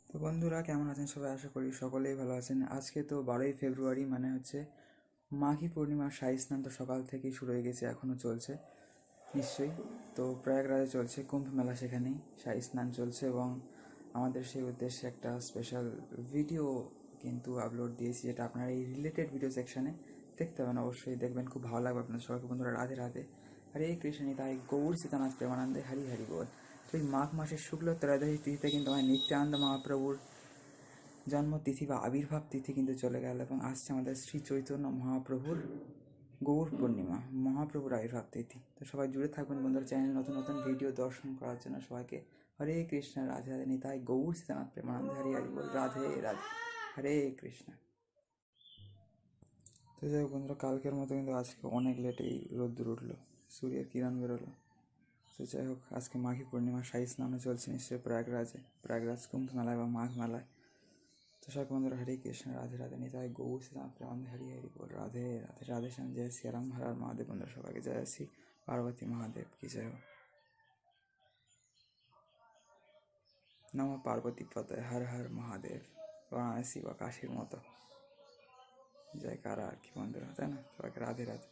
তো বন্ধুরা কেমন আছেন সবাই? আশা করি সকলেই ভালো আছেন। আজকে তো 12ই ফেব্রুয়ারি, মানে হচ্ছে মাঘী পূর্ণিমার শাহী স্নান তো সকাল থেকেই শুরু হয়ে গেছে, এখনও চলছে নিশ্চয়ই। তো প্রয়াগরাজে চলছে কুম্ভ মেলা, সেখানেই শাহী স্নান চলছে এবং আমাদের সেই উদ্দেশ্যে একটা স্পেশাল ভিডিও কিন্তু আপলোড দিয়েছি, যেটা আপনারা এই রিলেটেড ভিডিও সেকশানে দেখতে পাবেন। অবশ্যই দেখবেন, খুব ভালো লাগবে আপনাদের সবাইকে। বন্ধুরা রাধে রাধে, হরে কৃষ্ণ, নিতাই গৌর সীতানাথ প্রেমানন্দে, হরি হরি বল। তো এই মাঘ মাসের শুক্ল ত্রয়োদশী তিথিতে কিন্তু আমার নিত্যানন্দ মহাপ্রভুর জন্মতিথি বা আবির্ভাব তিথি কিন্তু চলে গেল এবং আসছে আমাদের শ্রী চৈতন্য মহাপ্রভুর গৌর পূর্ণিমা, মহাপ্রভুর আবির্ভাব তিথি। তো সবাই জুড়ে থাকবেন বন্ধুরা, চ্যানেল নতুন নতুন ভিডিও দর্শন করার জন্য। সবাইকে হরে কৃষ্ণ, রাধে রাধে, নিতাই গৌর সীতানাথ প্রেমানন্দ, হরি হরি বল, রাধে রাধে, হরে কৃষ্ণ। তো যাই হোক বন্ধুরা, কালকের মতো কিন্তু আজকে অনেক লেটেই রোদ্দুর উঠলো, সূর্যের কিরণ বেরোলো। তো যাই হোক, আজকে মাঘী পূর্ণিমা শাহী স্নানও চলছে নিশ্চয়ই প্রয়াগরাজ কুম্ভ মেলায় বা মাঘ মেলায়। तो सब बंधुरा हरे कृष्ण, राधे राधे, निताय गौ श्रीनाथ प्रेमानंद, हरि हरि बोल, राधे राधे, राधे श्याम, जय श्री राम, हर हर महादेव। बंधुरा सबाइके जय श्री पार्वती महादेव की जय हो। नमः पार्वती पतये, हर हर महादेव। वाराणसी বা কাশীর মতো জয়কারা আর কি বন্ধুরা, তাই না? সবাইকে রাধে রাধে।